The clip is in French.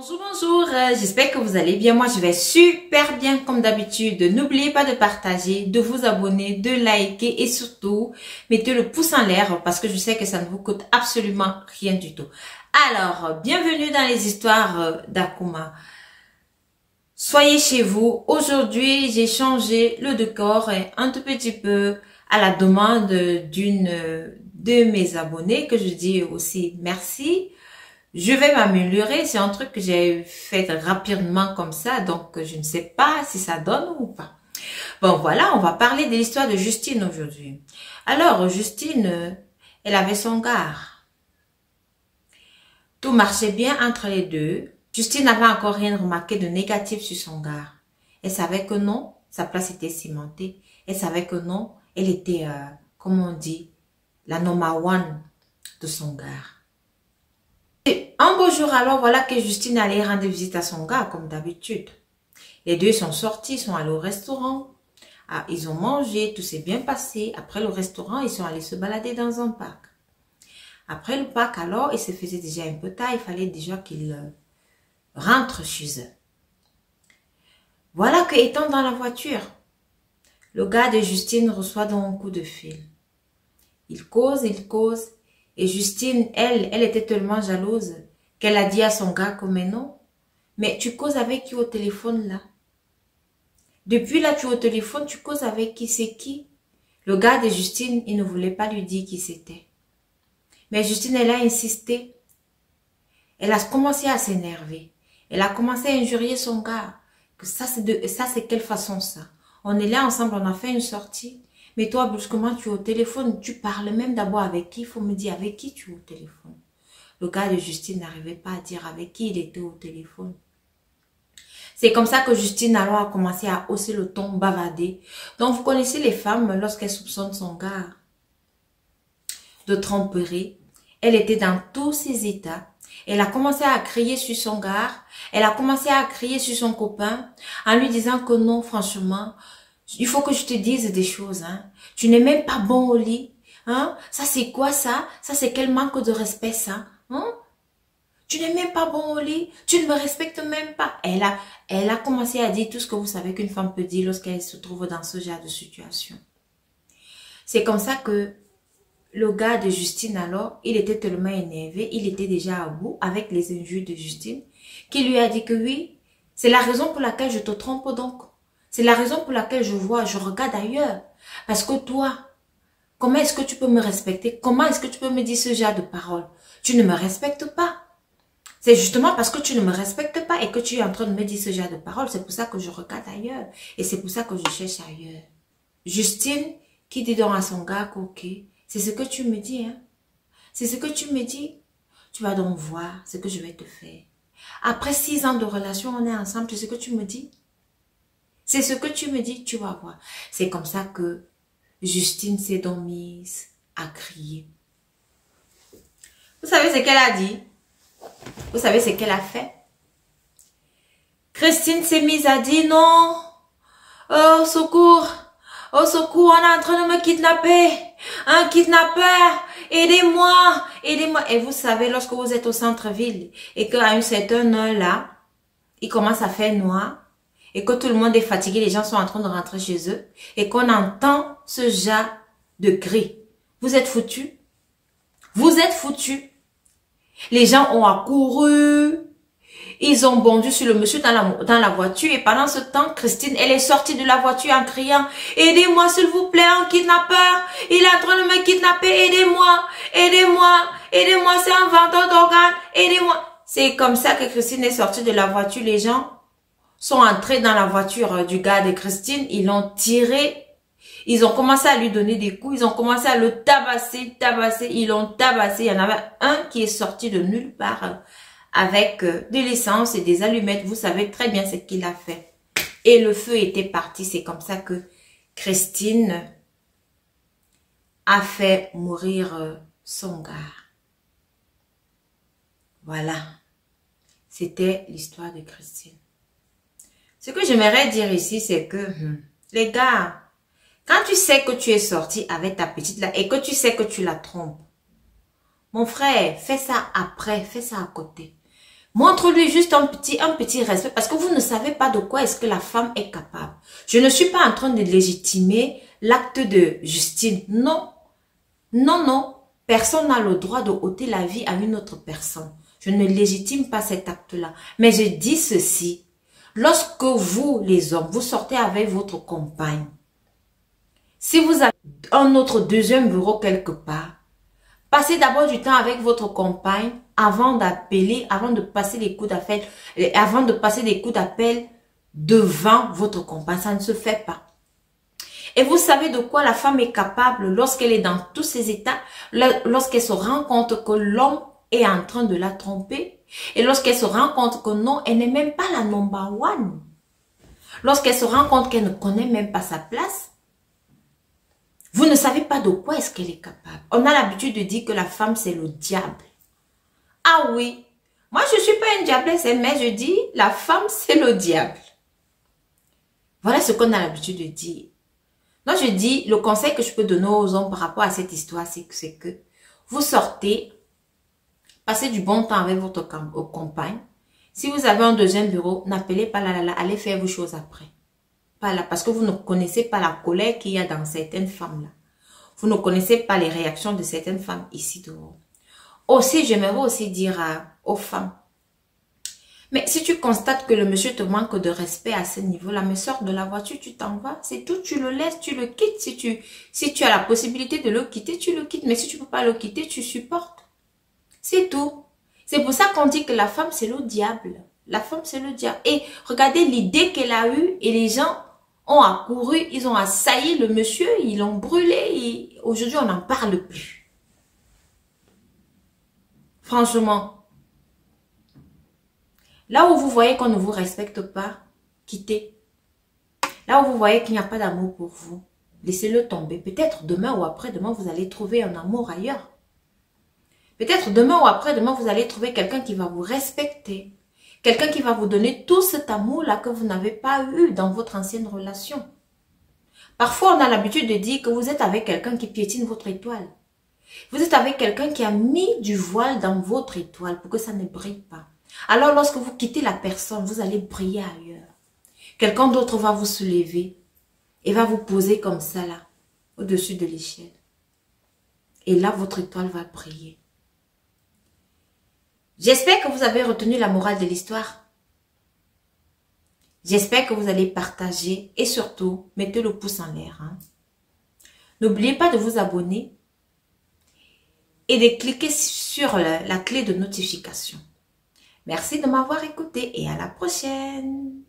Bonjour, bonjour, j'espère que vous allez bien. Moi, je vais super bien comme d'habitude. N'oubliez pas de partager, de vous abonner, de liker et surtout, mettez le pouce en l'air parce que je sais que ça ne vous coûte absolument rien du tout. Alors, bienvenue dans les histoires d'Akuma. Soyez chez vous. Aujourd'hui, j'ai changé le décor un tout petit peu à la demande d'une de mes abonnés que je dis aussi merci. Je vais m'améliorer, c'est un truc que j'ai fait rapidement comme ça, donc je ne sais pas si ça donne ou pas. Bon voilà, on va parler de l'histoire de Justine aujourd'hui. Alors Justine, elle avait son gars. Tout marchait bien entre les deux. Justine n'avait encore rien remarqué de négatif sur son gars. Elle savait que non, sa place était cimentée. Elle savait que non, elle était, comme on dit, la number one de son gars. Un beau jour alors, voilà que Justine allait rendre visite à son gars, comme d'habitude. Les deux sont sortis, sont allés au restaurant. Ah, ils ont mangé, tout s'est bien passé. Après le restaurant, ils sont allés se balader dans un parc. Après le parc, alors, il se faisait déjà un peu tard. Il fallait déjà qu'ils rentrent chez eux. Voilà que, étant dans la voiture, le gars de Justine reçoit donc un coup de fil. Il cause. Et Justine, elle était tellement jalouse qu'elle a dit à son gars que mais non, mais tu causes avec qui au téléphone là? Depuis là, tu es au téléphone, tu causes avec qui? C'est qui? Le gars de Justine, il ne voulait pas lui dire qui c'était. Mais Justine, elle a insisté. Elle a commencé à s'énerver. Elle a commencé à injurier son gars. Que ça, c'est quelle façon ça? On est là ensemble, on a fait une sortie. Mais toi, brusquement, tu es au téléphone. Tu parles même d'abord avec qui? Il faut me dire avec qui tu es au téléphone. Le gars de Justine n'arrivait pas à dire avec qui il était au téléphone. C'est comme ça que Justine alors a commencé à hausser le ton, bavarder. Donc, vous connaissez les femmes, lorsqu'elles soupçonnent son gars de tromperie, elle était dans tous ses états. Elle a commencé à crier sur son gars. Elle a commencé à crier sur son copain en lui disant que non, franchement, il faut que je te dise des choses. Hein. Tu n'es même pas bon au lit. Hein? Ça, c'est quoi ça? Ça, c'est quel manque de respect ça? Hein? Tu n'es même pas bon au lit. Tu ne me respectes même pas. Elle a commencé à dire tout ce que vous savez qu'une femme peut dire lorsqu'elle se trouve dans ce genre de situation. C'est comme ça que le gars de Justine alors, il était tellement énervé, il était déjà à bout avec les injures de Justine, qui lui a dit que oui, c'est la raison pour laquelle je te trompe donc. C'est la raison pour laquelle je regarde ailleurs. Parce que toi, comment est-ce que tu peux me respecter? Comment est-ce que tu peux me dire ce genre de paroles? Tu ne me respectes pas. C'est justement parce que tu ne me respectes pas et que tu es en train de me dire ce genre de paroles. C'est pour ça que je regarde ailleurs. Et c'est pour ça que je cherche ailleurs. Justine, qui dit donc à son gars, ok, c'est ce que tu me dis, hein. C'est ce que tu me dis. Tu vas donc voir ce que je vais te faire. Après 6 ans de relation, on est ensemble. C'est ce que tu me dis. C'est ce que tu me dis, tu vas voir. C'est comme ça que Justine s'est donc mise à crier. Vous savez ce qu'elle a dit? Vous savez ce qu'elle a fait? Christine s'est mise à dire non. Oh, secours. Oh, secours, on est en train de me kidnapper. Un kidnappeur. Aidez-moi. Aidez-moi. Et vous savez, lorsque vous êtes au centre-ville et qu'à une certaine heure là, il commence à faire noir et que tout le monde est fatigué, les gens sont en train de rentrer chez eux et qu'on entend ce genre de cris. Vous êtes foutus. Vous êtes foutus. Les gens ont accouru. Ils ont bondu sur le monsieur dans la voiture. Et pendant ce temps, Christine, elle est sortie de la voiture en criant « Aidez-moi s'il vous plaît, un kidnappeur. Il est en train de me kidnapper. Aidez-moi. Aidez-moi. Aidez-moi, c'est un vendeur d'organes. Aidez-moi. » C'est comme ça que Christine est sortie de la voiture. Les gens sont entrés dans la voiture du gars de Christine. Ils l'ont tiré. Ils ont commencé à lui donner des coups. Ils ont commencé à le tabasser. Ils l'ont tabassé. Il y en avait un qui est sorti de nulle part avec de l'essence et des allumettes. Vous savez très bien ce qu'il a fait. Et le feu était parti. C'est comme ça que Christine a fait mourir son gars. Voilà. C'était l'histoire de Christine. Ce que j'aimerais dire ici, c'est que les gars, quand tu sais que tu es sorti avec ta petite là et que tu sais que tu la trompes, mon frère, fais ça après, fais ça à côté. Montre-lui juste un petit respect parce que vous ne savez pas de quoi est-ce que la femme est capable. Je ne suis pas en train de légitimer l'acte de Justine. Non, non, non. Personne n'a le droit de ôter la vie à une autre personne. Je ne légitime pas cet acte-là. Mais je dis ceci. Lorsque vous, les hommes, vous sortez avec votre compagne, si vous avez un autre deuxième bureau quelque part, passez d'abord du temps avec votre compagne avant d'appeler, avant de passer des coups d'appel, avant de passer des coups d'appel devant votre compagne. Ça ne se fait pas. Et vous savez de quoi la femme est capable lorsqu'elle est dans tous ces états, lorsqu'elle se rend compte que l'homme est en train de la tromper et lorsqu'elle se rend compte que non, elle n'est même pas la number one. Lorsqu'elle se rend compte qu'elle ne connaît même pas sa place, vous ne savez pas de quoi est-ce qu'elle est capable. On a l'habitude de dire que la femme c'est le diable. Ah oui, moi je ne suis pas une diablesse, mais je dis la femme c'est le diable. Voilà ce qu'on a l'habitude de dire. Donc je dis, le conseil que je peux donner aux hommes par rapport à cette histoire, c'est que vous sortez, passez du bon temps avec votre compagne. Si vous avez un deuxième bureau, n'appelez pas là, allez faire vos choses après. Pas là, parce que vous ne connaissez pas la colère qu'il y a dans certaines femmes là. Vous ne connaissez pas les réactions de certaines femmes ici dehors. Aussi, j'aimerais aussi dire aux femmes, mais si tu constates que le monsieur te manque de respect à ce niveau-là, mais sors de la voiture, tu t'en vas, c'est tout, tu le laisses, tu le quittes. Si tu as la possibilité de le quitter, tu le quittes, mais si tu ne peux pas le quitter, tu supportes. C'est tout. C'est pour ça qu'on dit que la femme, c'est le diable. La femme, c'est le diable. Et regardez l'idée qu'elle a eue et les gens ont accouru, ils ont assailli le monsieur, ils l'ont brûlé et aujourd'hui, on n'en parle plus. Franchement. Là où vous voyez qu'on ne vous respecte pas, quittez. Là où vous voyez qu'il n'y a pas d'amour pour vous, laissez-le tomber. Peut-être demain ou après-demain, vous allez trouver un amour ailleurs. Peut-être demain ou après-demain, vous allez trouver quelqu'un qui va vous respecter. Quelqu'un qui va vous donner tout cet amour-là que vous n'avez pas eu dans votre ancienne relation. Parfois, on a l'habitude de dire que vous êtes avec quelqu'un qui piétine votre étoile. Vous êtes avec quelqu'un qui a mis du voile dans votre étoile pour que ça ne brille pas. Alors, lorsque vous quittez la personne, vous allez briller ailleurs. Quelqu'un d'autre va vous soulever et va vous poser comme ça là, au-dessus de l'échelle. Et là, votre étoile va briller. J'espère que vous avez retenu la morale de l'histoire. J'espère que vous allez partager et surtout, mettez le pouce en l'air. Hein. N'oubliez pas de vous abonner et de cliquer sur la clé de notification. Merci de m'avoir écouté et à la prochaine.